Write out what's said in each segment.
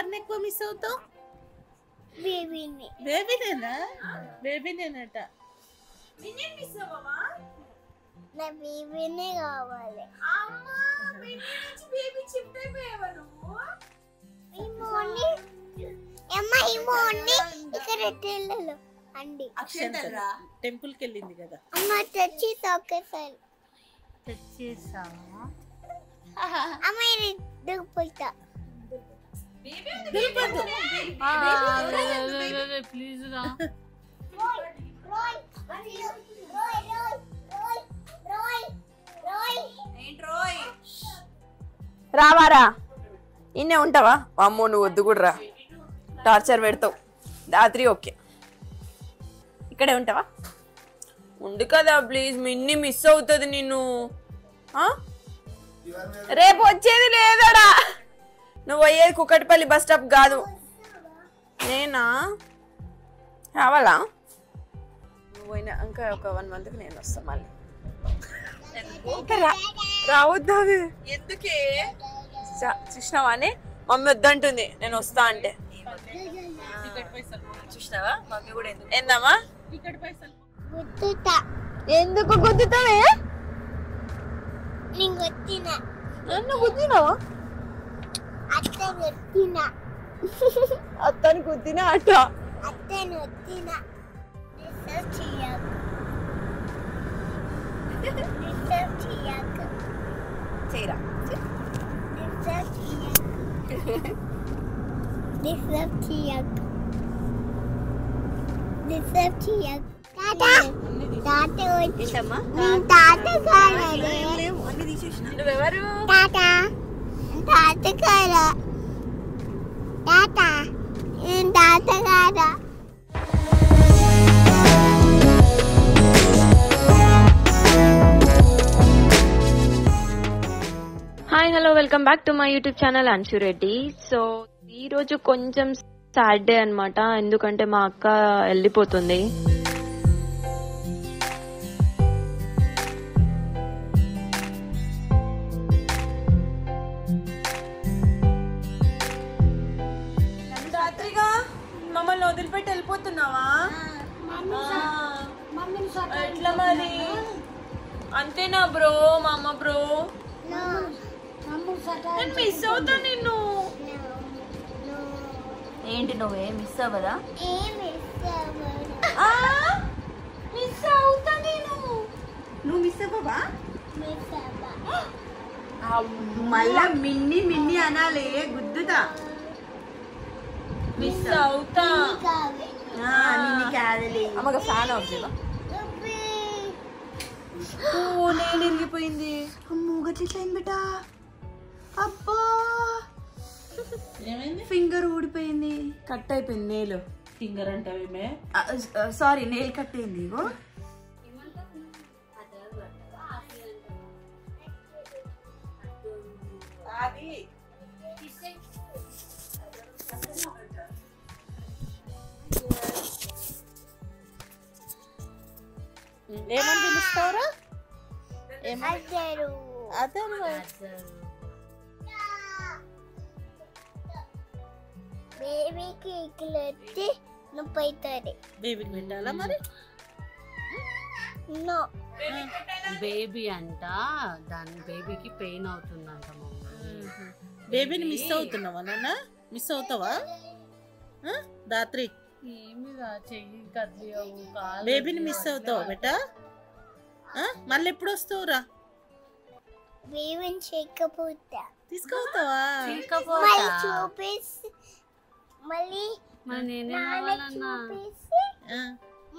ఎవరిని ఎక్కువ మిస్ అవుతావు? బేబీనేనా? బేబీనేనట. నిన్నేం మిస్ అవ్వమా? నా బేబీనే కావాలి. అమ్మా బేబీ నుంచి బేబీ షిఫ్ట్ అయిపోయావా నువ్వు? ఈ మార్నింగ్ ఈ మార్నింగ్ ఇక్కడ టెల్లలో అండి అక్షంతరా టెంపుల్ కి వెళ్ళింది కదా. అమ్మ తెచ్చి తొక్కేసాను. తెచ్చేసావా? అమ్మ ఇది దిగిపోతా. ప్లీజ్ రా. రావారా? ఇన్నే ఉంటావా? అమ్మో నువ్వు వద్దు కూడా రా, టార్చర్ పెడతావు. రాత్రి ఓకే, ఇక్కడే ఉంటావా? ఉండు కదా ప్లీజ్, మిన్ని మిస్ అవుతుంది నిన్ను. రేపు వచ్చేది లేదడా, నువ్వు అయ్యేది కుక్కటిపల్లి బస్ స్టాప్ కాదు. నేనా రావాలా? నువ్వు పోయినా ఇంకా ఒక 1 monthకి నేను వస్తా మళ్ళీ. రావద్దా? ఎందుకే చూసినావా అని మమ్మీ వద్దంటుంది నేను వస్తా అంటే. చూసినావా మమ్మీ కూడా ఎందుకు ఏందమ్మా ఎందుకు గుద్దుతావే? నన్ను గుద్దినావా? అత్తని గుద్దినా అట్ట. చేయరా నువ్వెవరు? Hi hello welcome back to my YouTube channel Anshu Reddy. So ఈ రోజు కొంచెం సాడ్ డే అన్నమాట, ఎందుకంటే మా అక్క వెళ్ళిపోతుంది. రాత్రిగా మమ్మల్ని వదిలిపెట్టి వెళ్ళిపోతున్నావా? ఎట్లా మరి? అంతేనా బ్రో? మా అమ్మ బ్రో నేను మిస్ అవుతా నిన్ను. ఏంటి నువ్వే మిస్ అవ్వదా? మిస్ అవుతా నేను. నువ్వు మిస్ అవ్వవా? మళ్ళా మిన్ని మిన్ని అనాలి, గుద్దుతా. మిస్ అవుతా. నిన్ను కాదలే. అమ్మగా ఫ్యాన్ ఆఫ్ చేయవా? నేను ఇరిగిపోయింది. అమ్మో గట్లయింది బిడ్డ. అబ్బా ఫింగర్ ఊడిపోయింది, కట్ అయిపోయింది నేలు. ఫింగర్ అంటావేమే? సారీ నెయిల్ కట్ అయింది. ఇగో ఏమని పిలుస్తావురా? అదే బేబీకి ఇట్లెత్తి నొప్పి అవుతుంది. బేబీకి పెట్టాలా మరి? బేబీ అంట, దాని బేబీకి పెయిన్ అవుతుందంట. బేబీని మిస్ అవుతున్నావా నాన్న? మిస్ అవుతావా రాత్రి? ఏమిగా చెయ్యి కదిలియవు, బేబీని మిస్ అవుతావా బెటా? మళ్ళీ ఎప్పుడు వస్తావురా? బేబీని చెక్కపోతా తీసుకుపోతావా? చూపిస్తే మళ్ళీ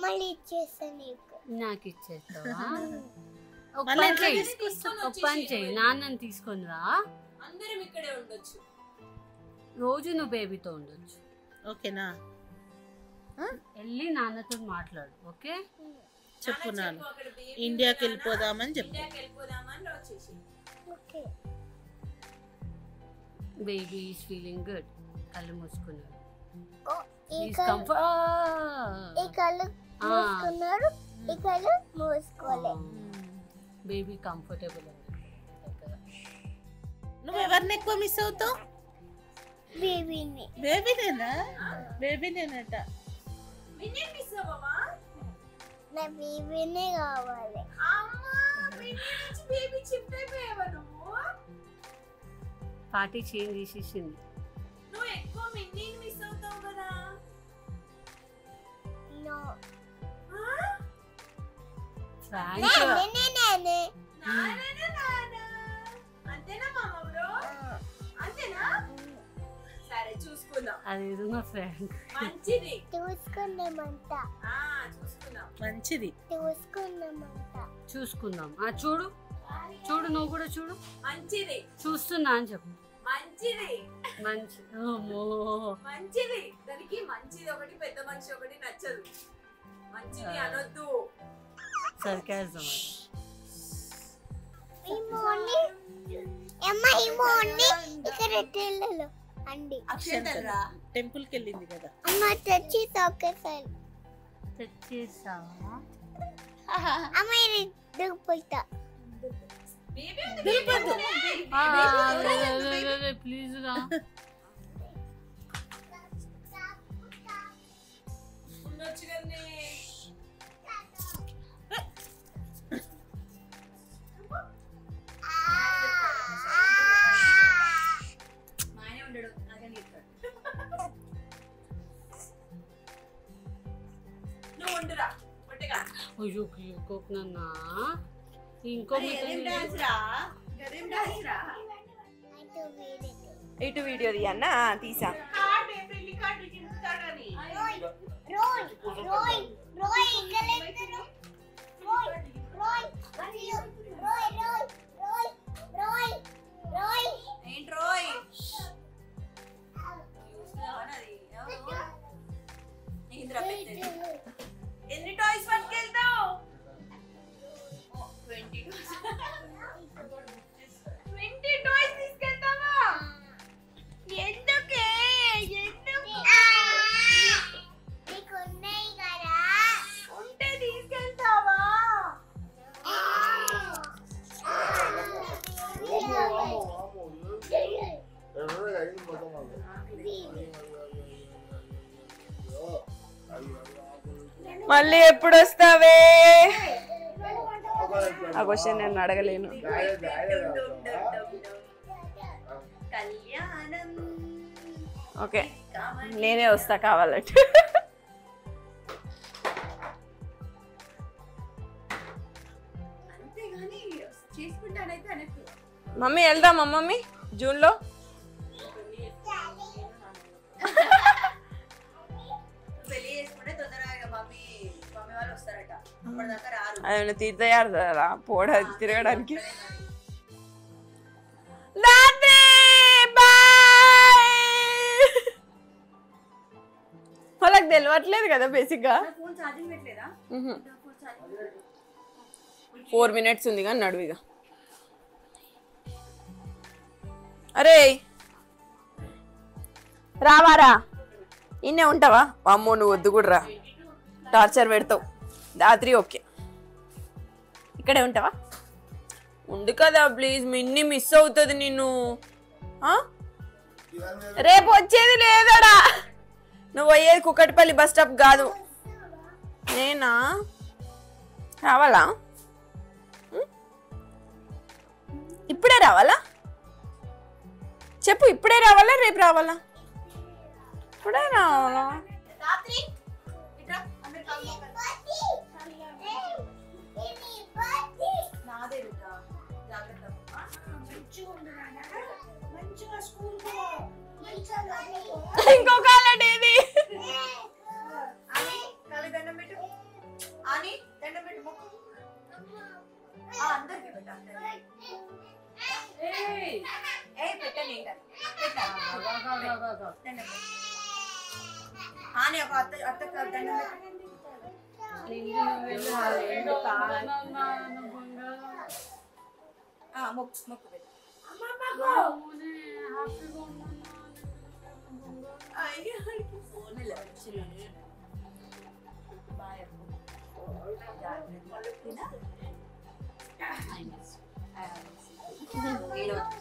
మళ్ళీ ఇచ్చేస్తా నీకు. నాకు ఇచ్చేస్తావా? ఒక పని చెయ్యి, నాన్నని తీసుకొని రా, అందరం ఇక్కడే ఉండొచ్చు. రోజు నువ్వు బేబీతో ఉండొచ్చు. ఓకేనా? వెళ్ళి నాన్నతో మాట్లాడు. ఓకే చెప్పు నాన్న, ఇండియాకి వెళ్ళిపోదామని చెప్పు. Baby is feeling good. కళ్ళు మూసుకున్నాడు. ఈ కళ్ళు మూసుకున్నారు, ఈ కళ్ళు మూసుకోలే. Baby comfortable. నువ్వు ఎవరిని ఎక్కువ మిస్ అవుతావు? బేబీని బేబీనేనట. నా బేబీనే కావాలి. పార్టీ చేంజ్ చేసేసింది. నువ్వు ఎక్కువ మిన్నీని మిస్ అవుతావు కదా. నో అంతేనా మామ బ్రో? అంతేనా? సరే చూసుకుందాం. అదేదో మా ఫ్రెండ్. మంచిది. చూసుకున్నామంట. చూసుకుందాం. మంచిది. చూసుకున్నామంట. చూసుకుందాం. చూడు చూడు, నువ్వు కూడా చూడు. మంచిది. చూస్తున్నా అని చెప్పు. మంచిది. మంచిది. దానికి మంచిది ఒకటి, పెద్ద మనిషి ఒకటి నచ్చదు. మంచిది అనొద్దు. సర్కాజం. ఇక్కడ అండి టెంపుల్ కి వెళ్ళింది కదా. అమ్మ తెచ్చి తొక్కేసాను. తెచ్చేసావా? అమ్మ ఇది దిగిపోతా. ప్లీజ్ రా. అయ్యో కోకునన్నా ఇంకో ఇటు వీడియో తీయన్నా తీసా. ఎన్ని టాయ్స్ పట్టుకెళ్తావు? 20 టాయ్స్ తీసుకెళ్తావా? ఎందుకే? ఉంటే తీసుకెళ్తావా? మళ్ళీ ఎప్పుడు వస్తావే? ఆ క్వశ్చన్ నేను అడగలేను. ఓకే నేనే వస్తా కావాలంటే. మమ్మీ వెళ్దామా మమ్మీ జూన్లో? అదే తీర్థయాత్ర పోడా తిరగడానికి. వాళ్ళకి తెలియట్లేదు కదా బేసిక్ గా. 4 minutes ఉంది కానీ నడువిగా. అరే రావారా? ఇన్నే ఉంటావా? అమ్మో నువ్వు వద్దు కూడా రా, టార్చర్ పెడతావు. రాత్రి ఓకే ఇక్కడే ఉంటావా? ఉండు కదా ప్లీజ్, మిన్ని మిస్ అవుతుంది నిన్ను. రేపు వచ్చేది లేదడా. నువ్వు పోయేది కుక్కటిపల్లి బస్ స్టాప్ కాదు. నేనా రావాలా? ఇప్పుడే రావాలా చెప్పు. ఇప్పుడే రావాలా రేపు రావాలా? ఇప్పుడే రావాలా? ఇంకొక ఇది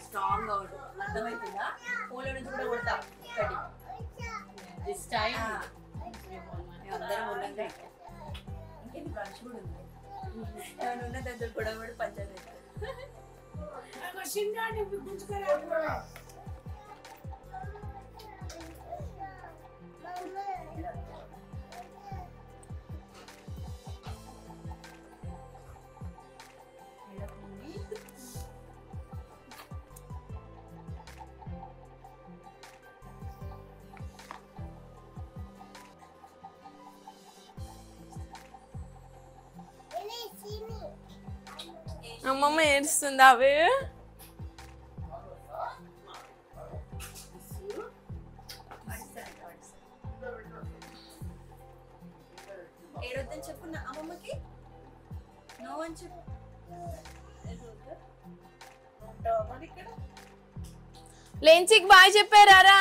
స్ట్రాంగ్ అవుట్ అర్థమవుతుందా? ఫోన్లో నుంచి కూడా కొడతా. ఒక్కటి దిస్ టైం అందరం ఉన్నది ఇంకేంటి బ్రాంచ్ కూడా ఉంది ఏమైనా ఉన్న దగ్గర కూడా కూడా పంచాయతీ అమ్మమ్మ ఏడుస్తుందా అవే ఏడొద్దని చెప్పు అమ్మమ్మకి నో అని చెప్పు లెన్సిక్ బాయ్ చెప్పారా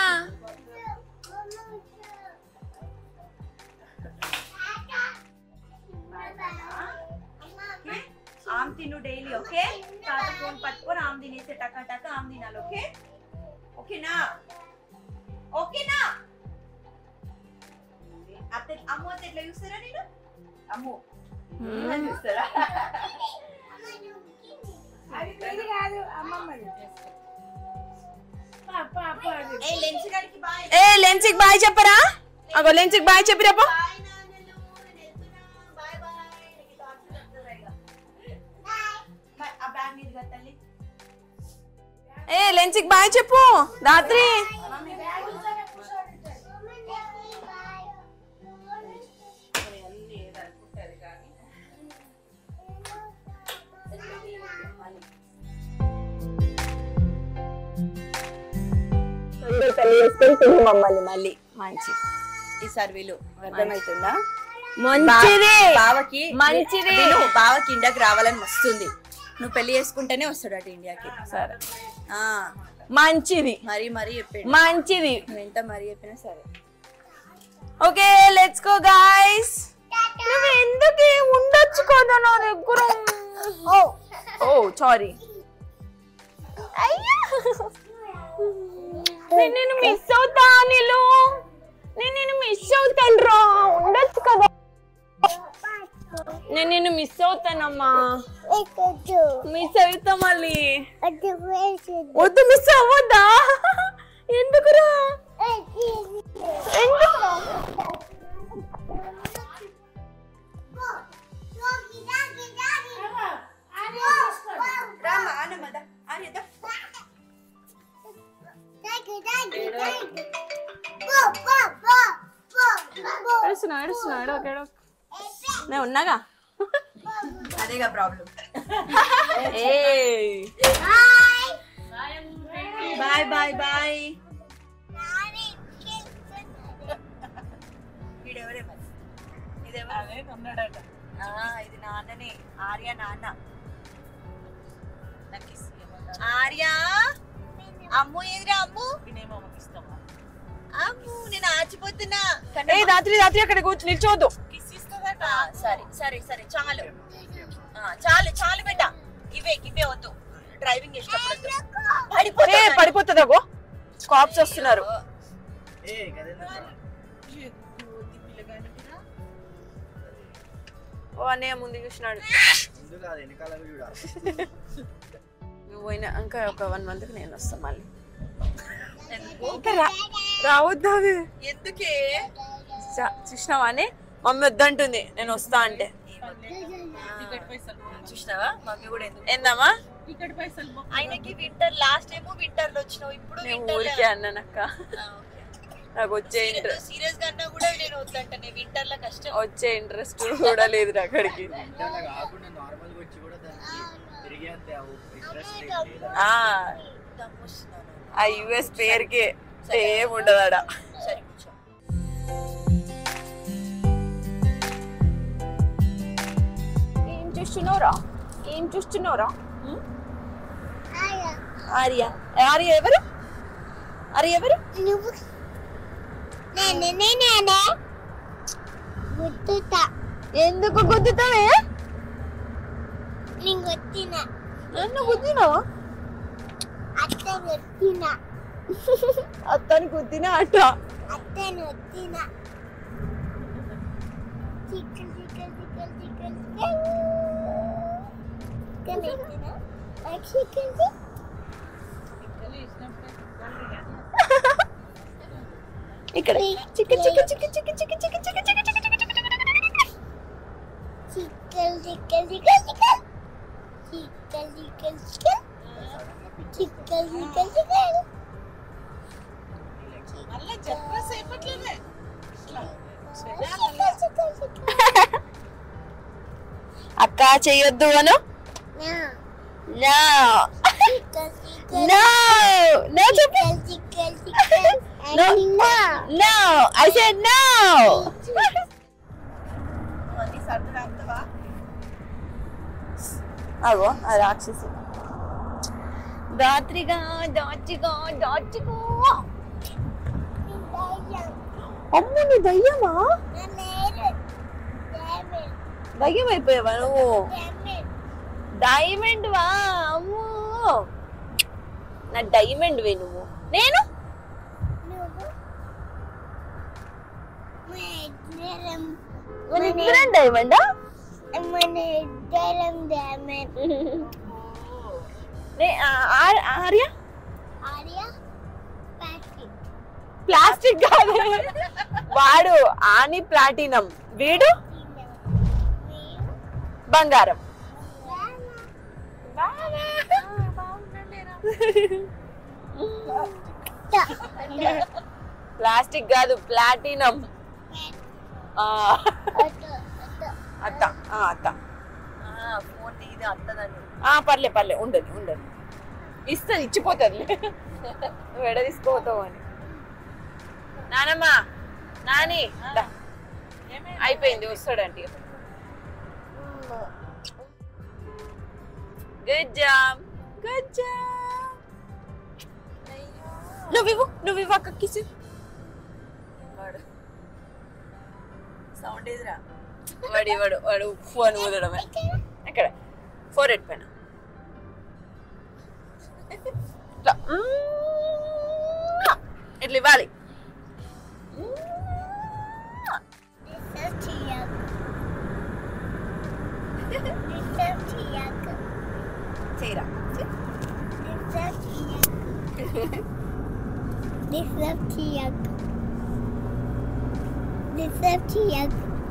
ఆమ్ తిను డైలీ ఓకే తాత ఫోన్ పట్టుకొని ఆమ్ తినేసే టకా టకా ఆమ్ తినాలి ఓకే ఓకేనా ఓకేనా అత్త అమ్మ అత్త ఎట్లా చూస్తారా నేను అమ్ము చూస్తారా ఏ లెన్సిక్ బాయ్ చెప్పరా అగో లెన్సిక్ బాయ్ చెప్పిరప్ప ఏ లెన్సిక్ బాయ్ చెప్పు రాత్రి మమ్మల్ని మళ్ళీ మంచి ఈసారి వీళ్ళు అర్థమవుతుందా మంచిది బావకి మంచిది బావకి ఇండియాకి రావాలని వస్తుంది నువ్వు పెళ్లి చేసుకుంటేనే వస్తాడు అటు ఇండియాకి సరే మంచిది మరి మరి చెప్పండి మంచిది నువ్వు ఎంత మరి చెప్పినా సరే ఓకే లెట్స్ గో గైస్ నువ్వు ఎందుకు ఉండొచ్చు కదా నా దగ్గర ఓ సారీ నేను మిస్ అవుతా నీళ్ళు నేను మిస్ అవుతాను రా ఉండొచ్చు కదా నేను మిస్ అవుతానమ్మా మిస్ అవుతా మళ్ళీ వద్దు మిస్ అవ్వద్దా ఎందుకురా నేను ఉన్నాగా అదేగా ప్రాబ్లం బాయ్ బాయ్ బాయ్ వీడెవరే మరి ఇది నాన్ననే ఆర్య నాన్న ఆర్య అమ్ము ఎదురా అమ్ము అమ్ము నేను ఆచిపోతున్నా రాత్రి రాత్రి అక్కడ కూర్చు నిల్చోద్దు సరే సరే సరే చాలు చాలు చాలు బిడ్డ ఇవే వద్దు డ్రైవింగ్ చేసినప్పుడు పడిపోతుంది అగో కాప్స్ వస్తున్నారు ఓ అన్నయ్య ముందు చూసినాడు పోయినా ఇంకా ఒక 1 month నేను వస్తాను మళ్ళీ రావద్దా ఎందుకే చూసినావా అని మమ్మీ వద్దంటుంది నేను వస్తా అంటే చూసినావా మమ్మీ కూడా ఏందమ్మా ఆయనకి వింటర్ లాస్ట్ టైం వింటర్ లో వచ్చినావు ఇప్పుడు ఊరికే అన్నానక్క నాకు వచ్చే ఇంట్రెస్ట్ సీరియస్ గా అన్నా కూడా నేను వద్దంటే వింటర్ లో కష్టం వచ్చే ఇంట్రెస్ట్ కూడా లేదు అక్కడికి ఆ యుఎస్ పేరుకే ఏం ఉండదాడ సరే కూర్చో ఏం చూస్తున్నావురా ఆర్య ఆర్య ఎవరు ఆర్య ఎవరు ఎందుకు గుద్దుతావే నన్ను గుద్దినావా అత్తని గుద్దిన ఆట. అత్తను వచ్చిన చిక్కల్ చిక్కల్ చిక్కల్ చిక్కల్ చిక్కల్ చిక్కల్ ఇక్కడ chicken chicken chicken chicken chicken chicken chicken chicken చిక్కల్ చిక్కల్ చిక్కల్ చిక్కల్ చిక్కల్ చిక్కల్ చిక్కల్ చిక్కల్ చిక్కల్ చిక్కల్ మళ్ళీ చెప్పరా సేపట్లోనే అక్క చెయ్యొద్దు అను. No. No. No చెప్పు. No. No. I said no. అగో ఆ రాక్షసి దాత్రిగా దాచిగా దాచిగా. అమ్మ నీ దయ్యమా? దయ్యం అయిపోయావా నువ్వు? డైమండ్ వా? అమ్మో నా డైమండ్ వే నువ్వు. నేను డైమండా? ఆర్య ప్లాస్టిక్ కాదు వాడు ఆని ప్లాటినం, వీడు బంగారం. ప్లాస్టిక్ కాదు ప్లాటినం. అత్త అత్త పర్లే పర్లే ఉండదు ఉండదు ఇస్తుంది ఇచ్చిపోతుంది. నువ్వు ఎడ తీసుకోపోతావు అని. నానమ్మ నాని అయిపోయింది వస్తాడంటే. Good job good job. నువ్వు అక్క కిసి సౌండ్ ఏదిరా? వాడు ఉప్పు అని ఊదడమే. ఎక్కడ ఫోర్ హెడ్ పైన ఇట్లా ఇవ్వాలి. చేయరా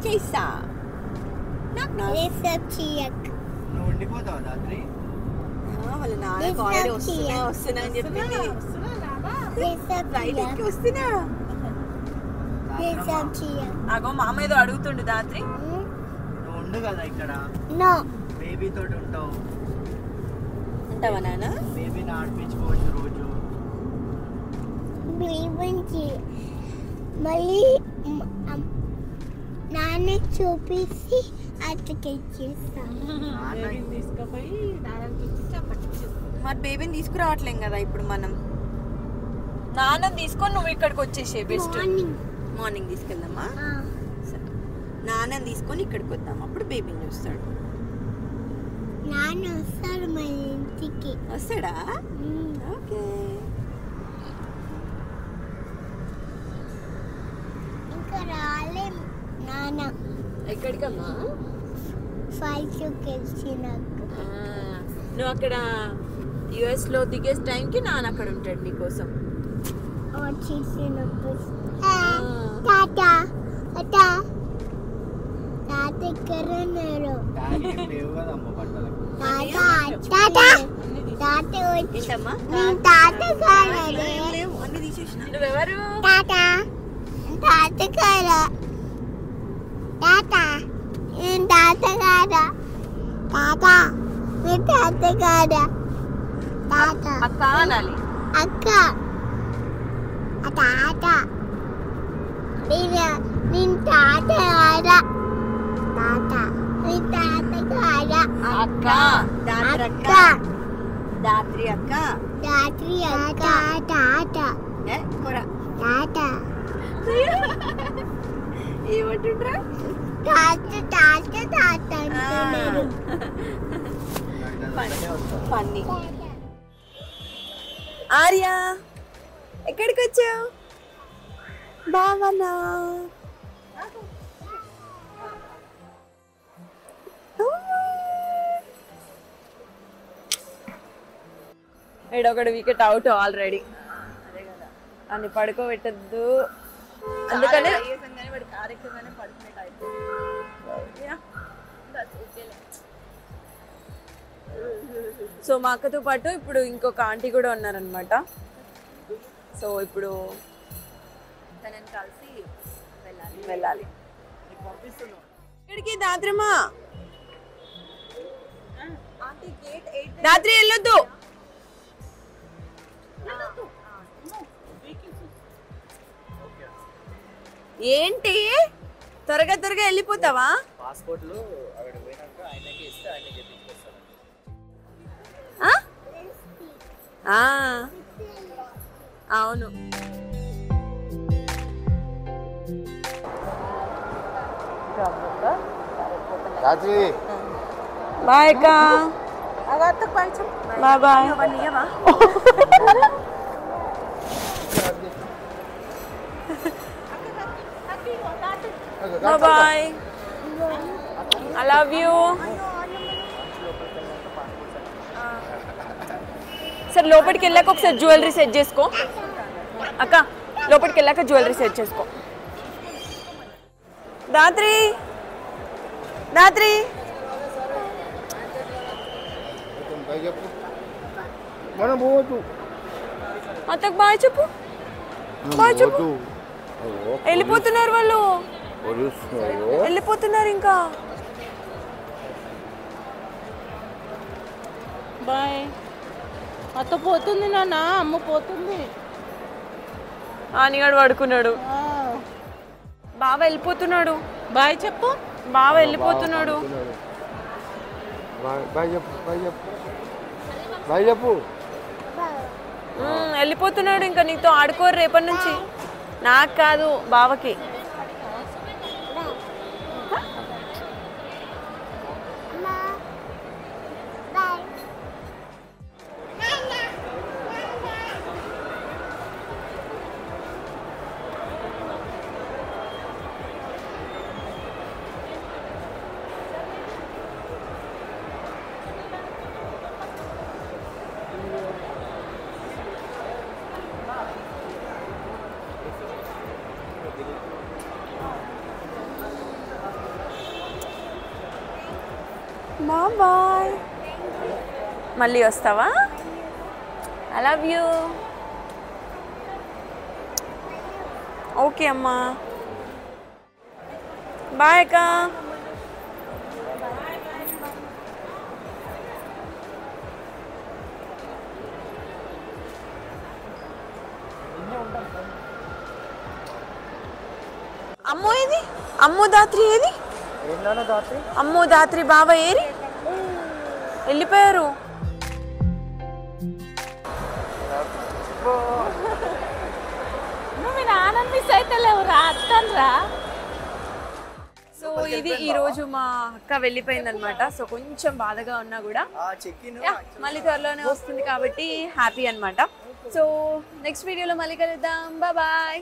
చేసా. వాళ్ళ నాన్న ఆల్రెడీ వస్తున్నా అని చెప్పింది. వస్తున్నా అగో మామ ఏదో అడుగుతుండు దాత్రి. ఉండు కదా ఇక్కడ బేబీ తోటి ఉంటావు. ఉంటావా నాన్న? బేబీని ఆడిపించుకోవచ్చు రోజు. మళ్ళీ నాన్న చూపిస్తే అతకిచ్చేస్తాను. తీసుకుపోయి మరి బేబీని తీసుకురావట్లేం కదా ఇప్పుడు మనం. నాన్న తీసుకొని నువ్వు ఇక్కడికి వచ్చేసే బెస్ట్. మార్నింగ్ తీసుకెళ్దామా? నాన్న తీసుకొని ఇక్కడికి వద్దాం, అప్పుడు బేబీని చూస్తాడు. నాన్న వస్తాడు మన ఇంటికి. వస్తాడా? ఓకే. ఇంకా రాలే నాన్న. ఎక్కడికమ్మా? ఫ్లైట్కి వచ్చినాక. నువ్వు అక్కడ యుఎస్ లో దిగే టైంకి నాన్న అక్కడ ఉంటాడు నీకోసం. వచ్చేసినప్పుడు తాత తాత తాత ఇక్కడ ఉన్నారు. తాత తాత ఏంటమ్మా? తాత కాదు అన్ని తీసేసిన. నువ్వెవరు? తాత తాత కాదు తాత తాత కాదు తాత తాత కాదు తాత అక్క అనాలి. అక్క తాత నేను తాత కాదా తాత నీ తాత కాదా అక్క అక్క దాత్రి అక్క రాత్రి అక్క తాత తాత ఏమంటుండ్రా? తాత తాత తాత అంటున్నారు. ఫన్నీ. ఆర్య ఎక్కడికి వచ్చావు బావనా? ఒకటి వికెట్ అవుట్ ఆల్రెడీ. అని పడుకోబెట్టద్దు, అందుకనే సో మా అక్కతో పాటు ఇప్పుడు ఇంకొక ఆంటీ కూడా ఉన్నారనమాట. సో ఇప్పుడు తనని కలిసి వెళ్ళాలి. ఇక్కడికి దాత్రమా, రాత్రి వెళ్ళొద్దు. ఏంటి త్వరగా వెళ్ళిపోతావా? పాస్పోర్ట్లు అక్కడ పోయినాక ఆయనకి ఇస్తే ఆయన చెప్పించుకొస్తాడు. అవును. బాయ్ అక్క. Bye bye. Bye. I love you. సరే లోపలికి వెళ్ళాక ఒకసారి జ్యువెలరీ సెట్ చేసుకో అక్క. లోపలికి వెళ్ళాక జ్యువెలరీ సెట్ చేసుకో. దాత్రి అత్తకు బాయ్ చెప్పు. వెళ్ళిపోతున్నారు వాళ్ళు, వెళ్ళిపోతున్నారు ఇంకా. బాయ్. అత్త పోతుంది నాన్న, అమ్మ పోతుంది. ఆనిగాడు పడుకున్నాడు. బావ వెళ్ళిపోతున్నాడు. బాయ్ చెప్పు. బావ వెళ్ళిపోతున్నాడు. వెళ్ళిపోతున్నాడు ఇంకా. నీతో ఆడుకోరు రేపటి నుంచి. నాకు కాదు, బావకి. బాయ్. మళ్ళీ వస్తావా? I love you. ఓకే అమ్మా. బాయ్ అక్క. అమ్మో ఏది? అమ్మో దాత్రి ఏది? అమ్మో దాత్రి బావ ఏరి? వెళ్ళిపోయారు. నువ్వు నాన్న మిస్ అయితే లేవురా, అత్తన్రా. సో ఇది ఈ రోజు మా అక్క వెళ్ళిపోయింది అనమాట. సో కొంచెం బాధగా ఉన్నా కూడా మళ్ళీ త్వరలోనే వస్తుంది కాబట్టి హ్యాపీ అనమాట. సో నెక్స్ట్ వీడియోలో మళ్ళీ కలుద్దాం. బాయ్.